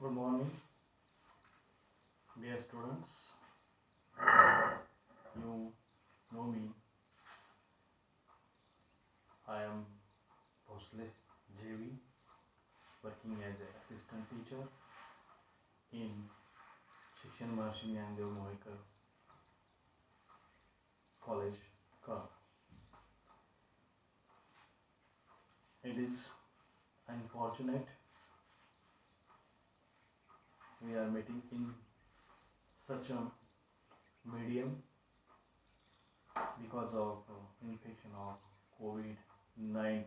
Good morning, dear students. You know me. I am Bhosle JV, working as an assistant teacher in Shikshan Maharishi Jnandev Mohekar College, Kar. It is unfortunate we are meeting in such a medium because of infection of COVID-19.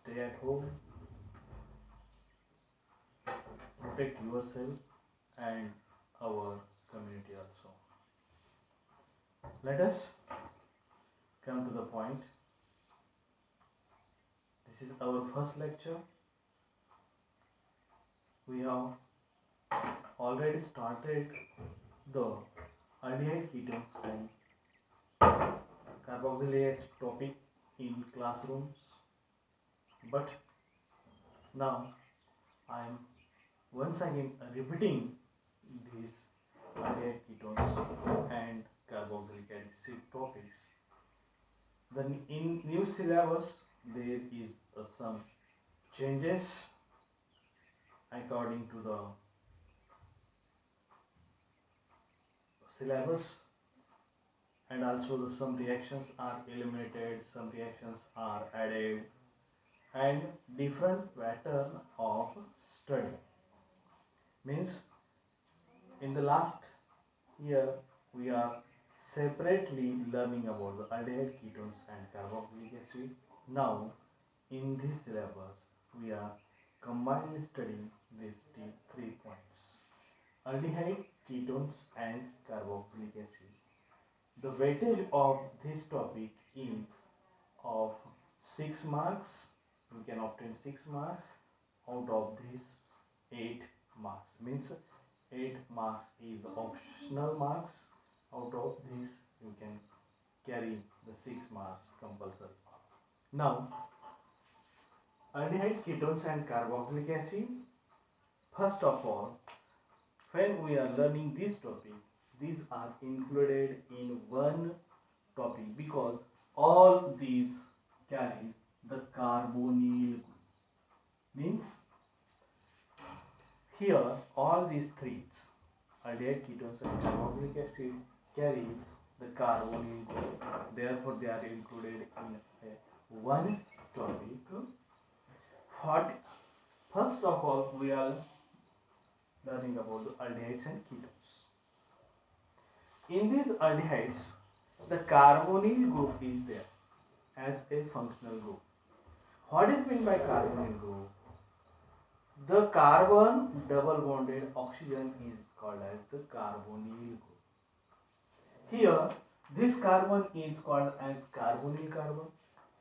Stay at home, protect yourself and our community also. Let us come to the point. This is our first lecture. We have already started the aldehyde ketones and carboxylase topic in classrooms, but now I am once again repeating these aldehyde ketones and carboxylic acid topics. Then in new syllabus there is some changes according to the syllabus, and also some reactions are eliminated, some reactions are added, and different pattern of study. Means in the last year we are separately learning about the aldehyde ketones and carboxylic acid. Now in this syllabus we are combinedly studying these three points: aldehyde, ketones and carboxylic acid. The weightage of this topic is of 6 marks. You can obtain 6 marks out of these 8 marks. Means 8 marks is the optional marks. Out of this you can carry the 6 marks compulsory. Now aldehyde, ketones and carboxylic acid. First of all, when we are learning this topic, these are included in one topic because all these carry the carbonyl group. Means here all these three, aldehyde, ketones and carboxylic acid, carries the carbonyl group. Therefore they are included in one topic. First of all we are learning about the aldehydes and ketones. In these aldehydes, the carbonyl group is there as a functional group. What is meant by carbonyl group? The carbon double bonded oxygen is called as the carbonyl group. Here, this carbon is called as carbonyl carbon,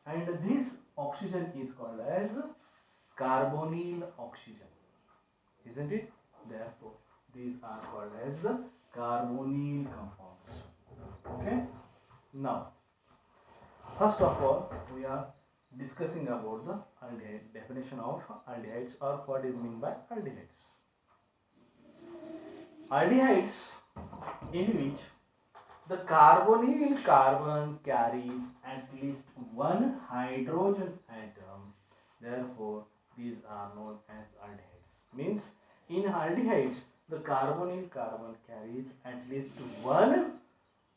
and this oxygen is called as carbonyl oxygen. Isn't it? Therefore, these are called as the carbonyl compounds. Okay. Now, first of all, we are discussing about the aldehyde, definition of aldehydes, or what is meant by aldehydes. Aldehydes in which the carbonyl carbon carries at least one hydrogen atom. Therefore, these are known as aldehydes. Means in aldehydes, the carbonyl carbon carries at least one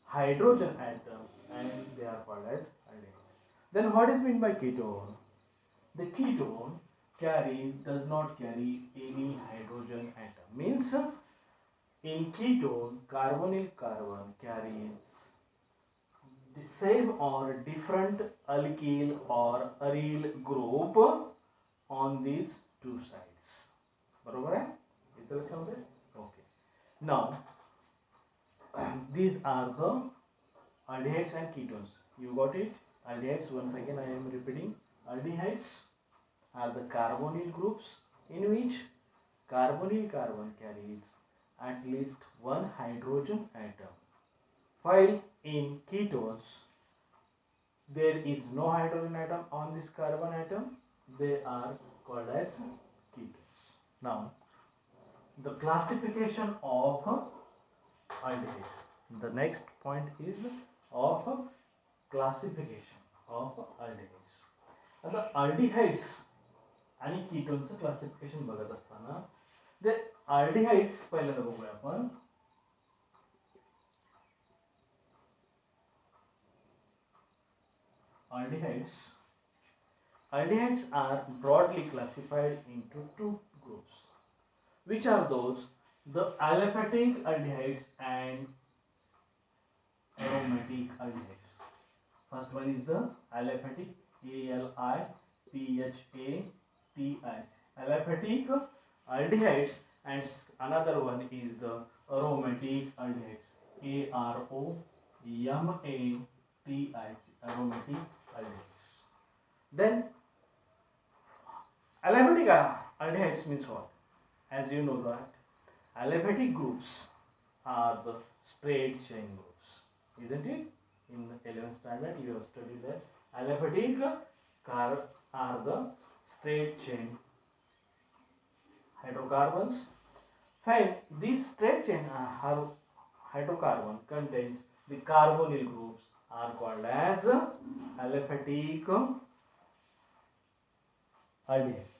hydrogen atom and they are called as aldehydes. Then what is meant by ketone? The ketone does not carry any hydrogen atom. Means in ketone, carbonyl carbon carries the same or different alkyl or aryl group on these two sides. बरोबर है? इतना लक्षण होते हैं? Okay. Now these are the aldehydes and ketones. You got it? Aldehydes, once again I am repeating. Aldehydes are the carbonyl groups in which carbonyl carbon carries at least one hydrogen atom, while in ketones there is no hydrogen atom on this carbon atom. They are called as ketones. Now, the classification of aldehydes. The next point is of classification of aldehydes. आता aldehydes आणि कीटोनचं classification बघत असताना ते aldehydes पहिल्यांदा बघूया आपण. Aldehydes are broadly classified into two groups. Which are those? The aliphatic aldehydes and aromatic aldehydes. First one is the aliphatic, ALIPHATIC. Aliphatic aldehydes, and another one is the aromatic aldehydes, AROMATIC. Aromatic aldehydes. Then aliphatic aldehydes means what? As you know that aliphatic groups are the straight chain groups, isn't it? In the 11th standard you have studied that aliphatic are the straight chain hydrocarbons. Fine, this straight chain hydrocarbon contains the carbonyl groups are called as aliphatic aldehydes.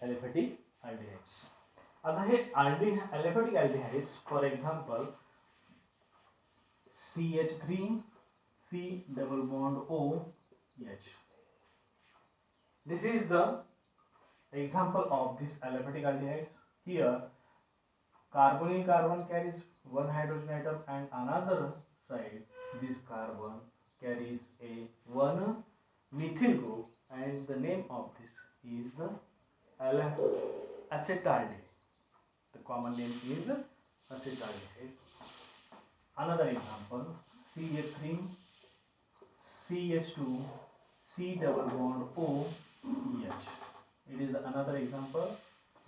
आता हे aliphatic aldehydes, for example, CH3 C double bond OH. This is the example of this aliphatic aldehydes. Here carbonyl carbon carries one hydrogen atom, and another side this carbon carries a one methyl group, and the name of this is the acetaldehyde. The common name is acetaldehyde. Another example, CH3 CH2 C double bond OH. It is another example.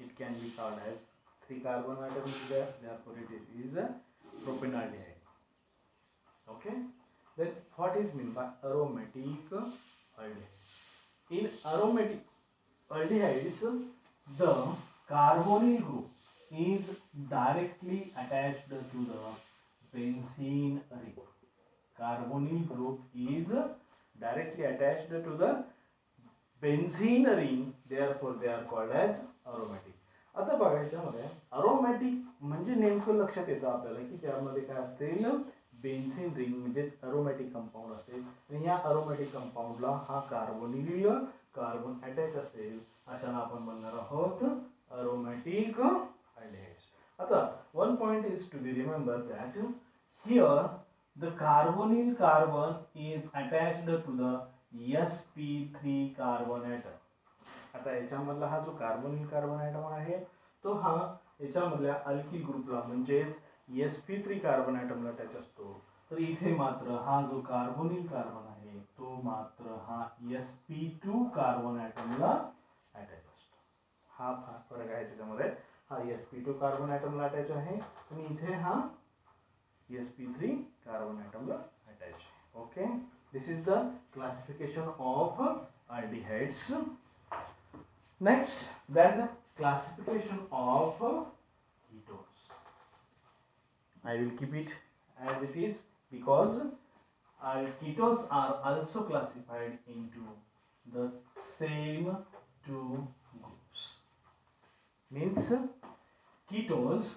It can be called as 3 carbon atoms there, therefore it is a propanaldehyde. Okay. Then what is meant by aromatic aldehydes? In aromatic aldehydes, the carbonyl group is directly attached to the benzene ring. Carbonyl group is directly attached to the benzene ring, therefore they are called as aromatic. आता बघायच्यामध्ये aromatic म्हणजे नेमकं लक्षात येतं आपल्याला की त्यामध्ये काय असतील, बेन्झीन रिंग म्हणजेच अरोमॅटिक कंपाऊंड असेल, आणि या अरोमॅटिक कंपाऊंडला हा कार्बोनिल कार्बन अटॅच असेल, अशाला आपण म्हणणार आहोत aromatic aldehydes. आता one point is to be remembered that here the carbonyl carbon is attached to the sp3 carbon atom. आता याच्यामधला हा जो कार्बोनिल कार्बन ॲटम आहे तो हा याच्यामधल्या अल्किल ग्रुपला म्हणजेच sp3 कार्बन ॲटमला अटॅच असतो, तर इथे मात्र हा जो कार्बोनिल कार्बन आहे तो मात्र हा sp2 कार्बन ॲटमला अटॅच असतो. हा फरक आहे त्याच्यामध्ये. हा sp2 कार्बन ॲटमला अटॅच आहे आणि इथे हा sp3 कार्बन ॲटमला अटॅच आहे. Okay, this is the classification of aldehydes. Next, then the classification of ketones. I will keep it as it is because ketones are also classified into the same two groups. Means ketones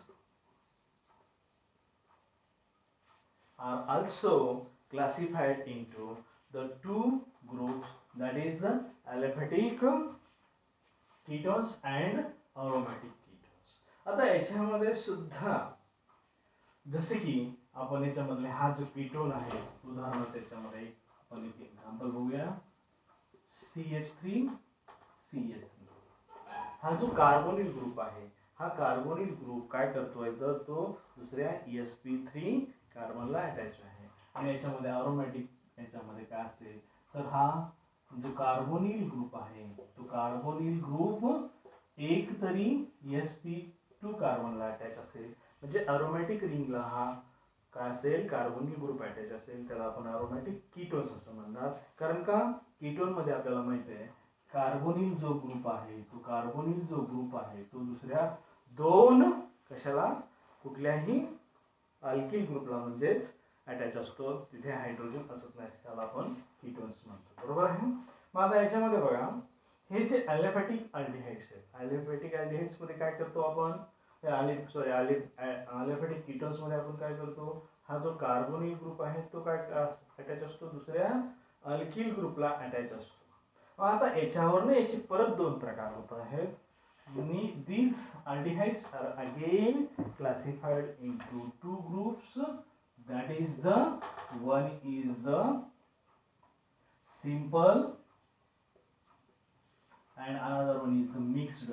are also classified into the two groups, that is the aliphatic ketones and aromatic ketones. आता याच्यामध्ये सुद्धा जसे की आपण याच्यामधले हा जो ketone आहे, उदाहरणार्थ त्याच्यामध्ये आपण एक एक्झाम्पल बघूया, CH3 CH3. हा जो कार्बोनिल ग्रुप आहे, हा कार्बोनिल ग्रुप काय करतोय तर तो दुसऱ्या sp3 कार्बनला अटॅच आहे, आणि याच्यामध्ये अरोमॅटिक याच्यामध्ये काय असेल तर हा जो कार्बोनिल ग्रुप आहे तो कार्बोनिल ग्रुप एक तरी sp2 कार्बनला अटॅच असेल, म्हणजे अरोमॅटिक रिंगला हा काय असेल कार्बोनिल ग्रुप अटॅच असेल, त्याला आपण अरोमॅटिक कीटोन्स असं म्हणणार. कारण का कीटोन मध्ये आपल्याला माहिती आहे कार्बोनिल जो ग्रुप आहे तो कार्बोनिल जो ग्रुप आहे तो दुसऱ्या दोन कशाला कुठल्याही अल्किल ग्रुपला म्हणजेच अटॅच असतो, तिथे हायड्रोजन असत नाही, त्याला आपण कीटोन्स म्हणतो. बरोबर आहे. मग आता याच्यामध्ये बघा हे जे अलिफॅटिक अल्डिहाइड्स आहेत, अलिफॅटिक अल्डिहाइड्स मध्ये काय करतो आपण, अलिफॅटिक कीटोन्स मध्ये आपण काय करतो, हा जो कार्बोनिल ग्रुप आहे तो काय अटॅच असतो दुसऱ्या अल्किल ग्रुपला अटॅच असतो. आता याच्यावरनं याचे परत दोन प्रकार होत आहेत. These aldehydes are again classified into two groups. That is the one is the simple and another one is the mixed.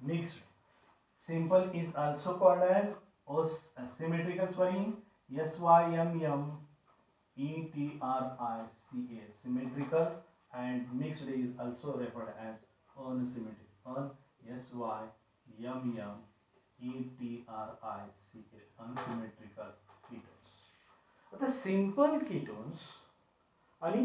Mixed. Simple is also called as symmetrical spelling, SYMMETRICA, symmetrical, and mixed is also referred as unsymmetrical, SYMMETRICA, unsymmetrical ketones. आता simple ketones आणि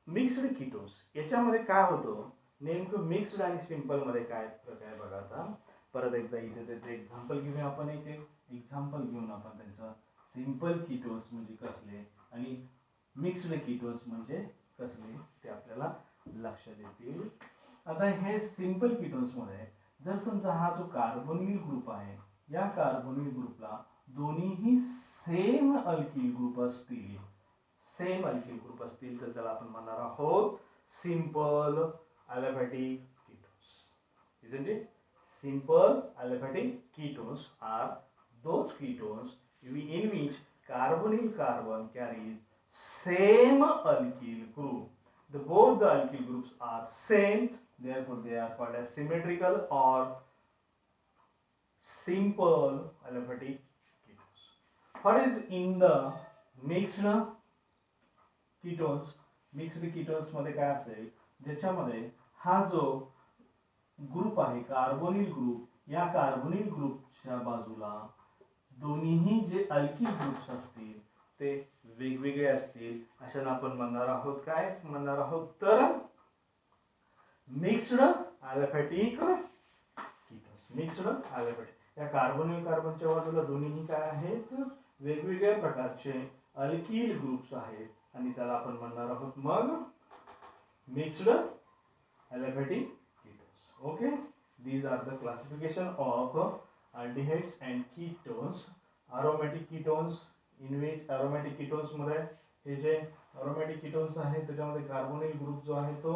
mixed ketones याच्यामध्ये काय होतं, नेमकं mixed आणि simple मध्ये काय फरक आहे बघा. आता परत एकदा इथे त्याचं एक्झाम्पल घेऊया आपण, एक एक्झाम्पल घेऊन आपण त्यांचं सिंपल कीटोन्स म्हणजे कसले आणि मिक्स्ड कीटोन्स म्हणजे कसले ते आपल्याला लक्षात येतील. आता हे सिंपल कीटोन्स मध्ये जर समजा हा जो कार्बोनिल ग्रुप आहे या कार्बोनिल ग्रुपला दोन्हीही सेम अल्किल ग्रुप असतील, सेम अल्किल ग्रुप असतील तर त्याला आपण म्हणणार आहोत simple aliphatic ketones. Isn't it? Simple aliphatic ketones are those ketones in which carbonyl carbon carries same alkyl group. Both the alkyl groups are same, therefore they are called as symmetrical or simple aliphatic ketones. What is in the mixed ketones? Mixed ketones मध्ये काय असेल, ज्याच्यामध्ये हा जो group आहे carbonyl group, या carbonyl ग्रुपच्या बाजूला दोन्हीही जे अल्किल ग्रुप्स असतील ते वेगवेगळे असतील, अशाला आपण म्हणणार आहोत काय म्हणणार आहोत तर mixed aliphatic ketones. Mixed aliphatic, या कार्बोनिल कार्बनच्या बाजूला दोन्हीही काय आहेत वेगवेगळ्या प्रकारचे अल्किल ग्रुप्स आहेत आणि त्याला आपण म्हणणार आहोत मग mixed aliphatic ketones. Okay, these are the classification of aldehydes and ketones. Aromatic ketones, in which aromatic ketones मध्ये हे जे aromatic ketones आहेत त्याच्यामध्ये कार्बोनिल ग्रुप जो आहे तो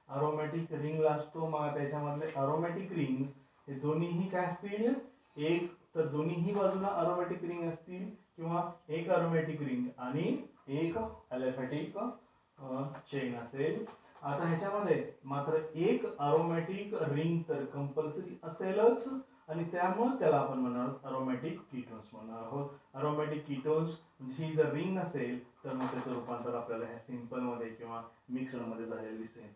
aromatic रिंगला असतो. मग त्याच्यामधले aromatic रिंग हे दोन्हीही काय असतील, एक तर दोन्हीही बाजूला aromatic रिंग असतील किंवा एक aromatic रिंग आणि एक aliphatic चेन असेल. आता ह्याच्यामध्ये मात्र एक अरोमॅटिक रिंग तर कंपल्सरी असेलच आणि त्यामुळेच त्याला आपण म्हणणार अरोमॅटिक कीटोन्स म्हणणार आहोत. अरोमॅटिक कीटोन्स ही जर रिंग नसेल तर मग त्याचं रूपांतर आपल्याला ह्या सिंपल मध्ये किंवा मिक्सड मध्ये झालेलं दिसेल.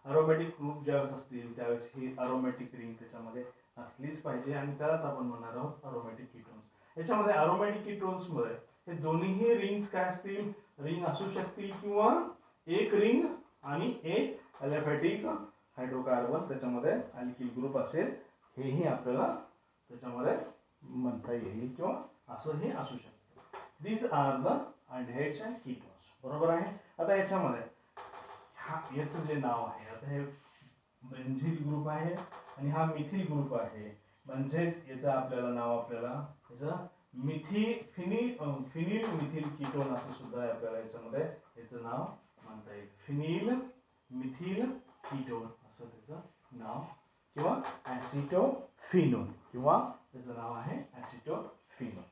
अरोमॅटिक ग्रुप ज्यावेळेस असतील त्यावेळेस ही अरोमॅटिक रिंग त्याच्यामध्ये असलीच पाहिजे आणि त्यालाच आपण म्हणणार आहोत अरोमॅटिक कीटोन्स. याच्यामध्ये अरोमॅटिक कीटोन्स मध्ये हे दोन्हीही रिंग्स काय असतील, रिंग असू शकतील किंवा एक रिंग आणि एक अलिफॅटिक हायड्रोकार्बन्स त्याच्यामध्ये अल्किल ग्रुप असेल, हेही आपल्याला त्याच्यामध्ये म्हणता येईल किंवा असंही असू शकतं. These are the aldehydes and ketones. बरोबर आहे. आता याच्यामध्ये याचं जे नाव आहे, आता हे बेंझिल ग्रुप आहे आणि हा मिथिल ग्रुप आहे, म्हणजेच याचं आपल्याला नाव आपल्याला याचं फिनिल मिथिल कीटोन असं सुद्धा आपल्याला याच्यामध्ये याचं नाव म्हणता येईल. फिनिल मिथिल कीटोन असं त्याचं नाव किंवा ॲसिटोफिनोन किंवा त्याचं नाव आहे acetophenone.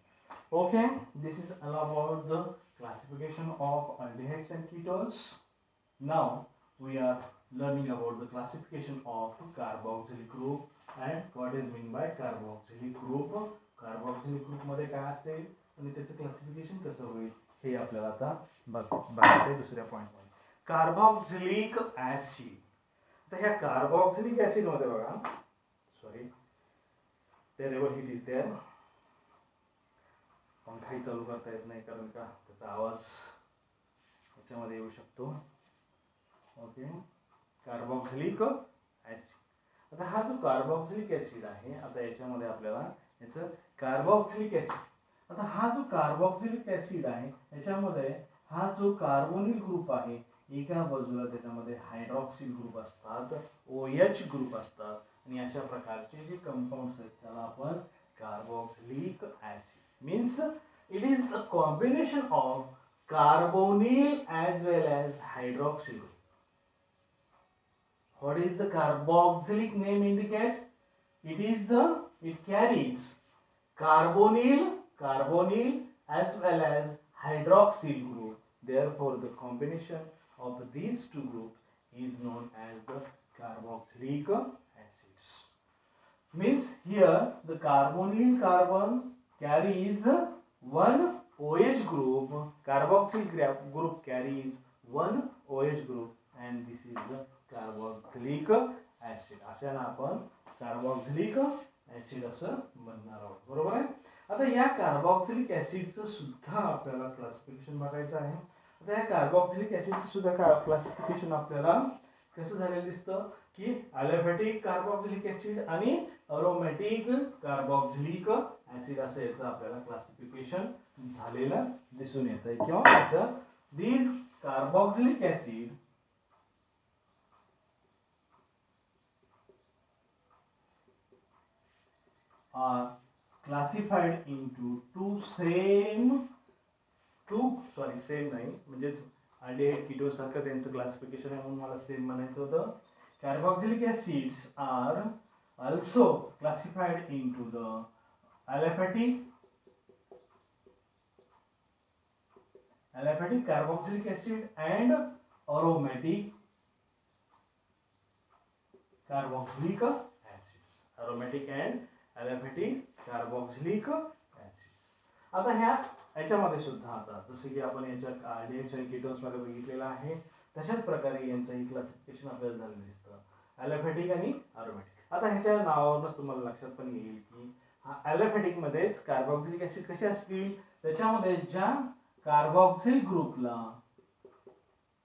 Okay, this is all about the classification of aldehydes and ketones. Now we are learning about the classification of carboxylic group and what is mean by carboxylic group. Carboxylic group मध्ये काय असेल आणि त्याचं classification कसं होईल हे आपल्याला आता बघायचं दुसऱ्या पॉइंट मध्ये. Carboxylic acid. तर ह्या कार्बोक्सिलिक ऍसिड मध्ये बघा, sorry wherever it is there, पंखाही चालू करता येत नाही कारण का त्याचा आवाज त्याच्यामध्ये येऊ शकतो. Okay, carboxylic acid. आता हा जो कार्बोक्सिलिक ऍसिड आहे, आता याच्यामध्ये आपल्याला याचं कार्बोक्सिलिक ऍसिड, आता हा जो कार्बोक्सिलिक ऍसिड आहे याच्यामध्ये हा जो कार्बोनिल ग्रुप आहे, एका बाजूला त्याच्यामध्ये हायड्रॉक्सिल ग्रुप असतात, OH ग्रुप असतात, आणि अशा प्रकारचे जे कंपाऊंड्स आहेत त्याला आपण carboxylic acid means it is the combination of carbonyl as well as hydroxyl group. What is the carboxylic name indicate? It carries carbonyl as well as hydroxyl group. Therefore, the combination of these two groups is known as the carboxylic acids. Means here the carbonyl carbon carries one OH group, carboxyl group carries one OH group, and this is the carboxylic acid. अशाने आपण carboxylic acid असं म्हणणार आहोत, बरोबर आहे. आता या carboxylic ऍसिडचं सुद्धा आपल्याला क्लासिफिकेशन बघायचं आहे. आता या कार्बोक्सिलिक ऍसिडचं सुद्धा क्लासिफिकेशन आपल्याला कसं झालेलं दिसतं की अॅलिफॅटिक कार्बोक्सिलिक ऍसिड आणि अरोमॅटिक कार्बोक्सिलिक ऍसिड असं याचं आपल्याला क्लासिफिकेशन झालेलं दिसून येतंय. किंवा याचं these carboxylic acid are classified into same नाही म्हणजेच अल्डिहाइड कीटोन सारखंच यांचं क्लासिफिकेशन आहे, म्हणून मला सेम म्हणायचं होतं. Carboxylic acids are also classified into the aliphatic carboxylic acid and aromatic carboxylic acids. Aromatic and aliphatic carboxylic acids. आता ह्या याच्यामध्ये सुद्धा आता जसं की आपण याच्या अल्डिहाइड्स आणि कीटोन्स मध्ये बघितलेलं आहे, तशाच प्रकारे यांचंही क्लासिफिकेशन आपल्याला झालेलं दिसतं, अॅलिफॅटिक आणि अरोमॅटिक. आता ह्याच्या नावावरूनच तुम्हाला लक्षात पण येईल की अॅलिफॅटिक मध्येच कार्बोक्सिलिक ऍसिड कसे असतील, त्याच्यामध्ये ज्या कार्बोक्सिल ग्रुपला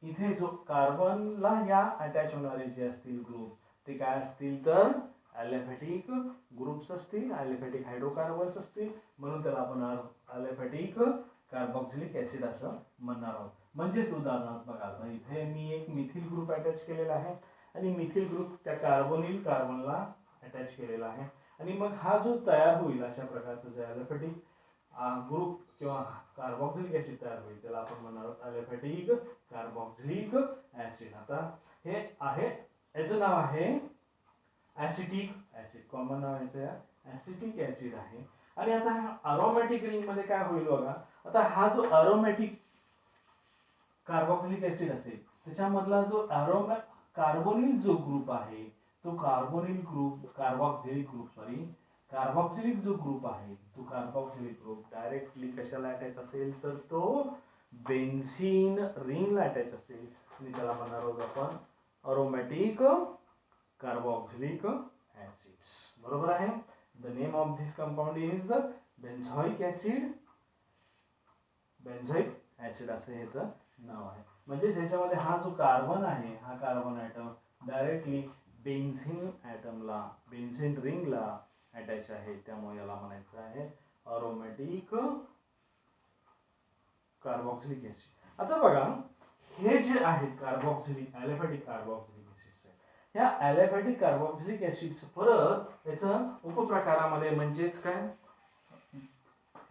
इथे जो कार्बनला या अटॅच होणारे जे असतील ग्रुप ते काय असतील तर अॅलिफॅटिक ग्रुप्स असतील, अॅलिफॅटिक हायड्रोकार्बन्स असतील, म्हणून त्याला आपण अॅलिफॅटिक कार्बोक्सिलिक ऍसिड असं म्हणणार आहोत. म्हणजेच उदाहरणार्थ बघा, इथे मी एक मिथिल ग्रुप अटॅच केलेला आहे आणि मिथिल ग्रुप त्या कार्बोनिल कार्बनला अटॅच केलेला आहे, आणि मग हा जो तयार होईल अशा प्रकारचा जे अॅलिफॅटिक ग्रुप किंवा कार्बोक्सिलिक ऍसिड तयार होईल त्याला आपण म्हणणार आहोत अॅलिफॅटिक कार्बोक्सिलिक ऍसिड. आता हे आहे, याचं नाव आहे ऍसिटिक ऍसिड, कॉमन नाव याचं ऍसिटिक ऍसिड आहे. आणि आता अरोमॅटिक रिंग मध्ये काय होईल बघा, आता हा जो अरोमॅटिक कार्बोक्सिलिक ऍसिड असेल त्याच्यामधला जो कार्बोनिल जो ग्रुप आहे तो कार्बोक्सिलिक जो ग्रुप आहे तो कार्बोक्सिलिक ग्रुप डायरेक्टली कशाला अटॅच असेल तर तो बेन्झीन रिंगला अटॅच असेल, आणि त्याला म्हणणार आहोत आपण अरोमॅटिक कार्बोक्सिलिक ऍसिड्स, बरोबर आहे. The name of this compound is the benzoic acid असं ह्याचं नाव आहे. म्हणजे त्याच्यामध्ये हा जो कार्बन आहे हा कार्बन ऍटम डायरेक्टली बेन्झीन रिंगला अटॅच आहे, त्यामुळे याला म्हणायचं आहे अरोमॅटिक कार्बोक्सिलिक ऍसिड. आता बघा हे जे आहेत कार्बोक्सिलिक अॅलिफॅटिक कार्बोक्सिलिक ऍसिड्स आहेत, ह्या अॅलिफॅटिक कार्बोक्सिलिक ऍसिड्स परत याचं उपप्रकारामध्ये म्हणजेच काय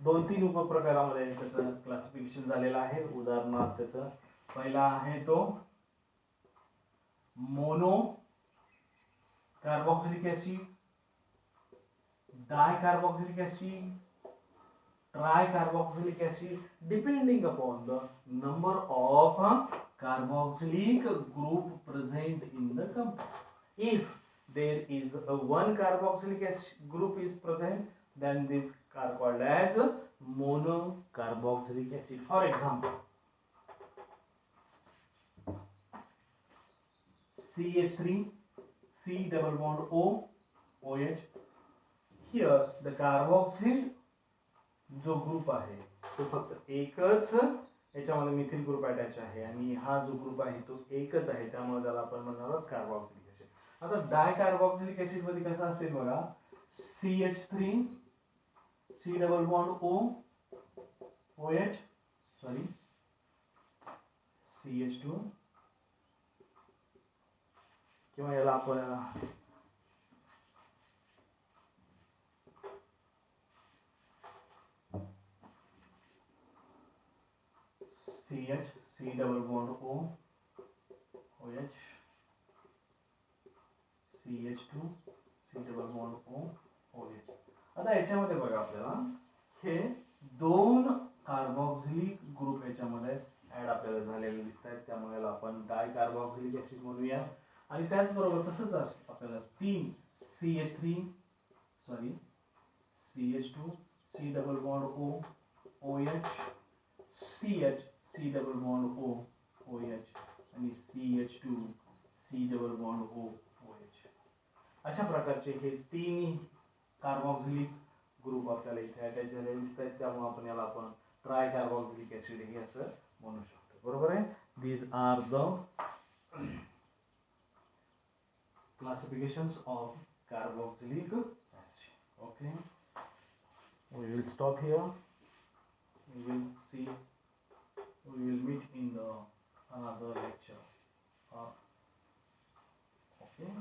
2-3 उपप्रकारामध्ये त्याचं क्लासिफिकेशन झालेलं आहे. उदाहरणार्थ त्याचं पहिला आहे तो mono carboxylic acid, dicarboxylic acid, tricarboxylic acid, depending upon the number of carboxylic group present in the compound. If there is one carboxylic group is present, then this are called as monocarboxylic acid. For example, CH3, C double bond O, OH. Here the carboxyl जो group आहे तो फक्त एकच याच्यामध्ये methyl group attach आहे आणि हा जो ग्रुप आहे तो एकच आहे, त्यामुळे त्याला आपण म्हणणार आहोत कार्बोक्सिलिक ऍसिड. आता डाय कार्बोक्सिलिक ऍसिड मध्ये कसं असेल बघा, CH3 C double bond O OH sorry CH2 किंवा याला आपण CH C double bond O OH CH2 C double bond O OH. आता याच्यामध्ये बघा आपल्याला हे दोन कार्बोक्सिलिक ग्रुप याच्यामध्ये ऍड आपल्याला झालेले दिसत आहेत, त्यामुळे याला आपण डाय कार्बोक्सिलिक ऍसिड म्हणूया. आणि त्याचबरोबर तसंच आपल्याला तीन CH3 sorry CH2 C double bond O OH CH C double bond O OH आणि CH2 C double bond O OH. अशा प्रकारचे हे तीन कार्बोक्सिलिक ग्रुप आपल्याला इथे अटॅच झालेले दिसत आहेत, त्यामुळे आपण याला आपण ट्राय कार्बोक्सिलिक ऍसिड हे असं म्हणू शकतो. बरोबर आहे. These are the classifications of carboxylic acid. Okay, we will stop here. We will see, we will meet in the another lecture. Okay.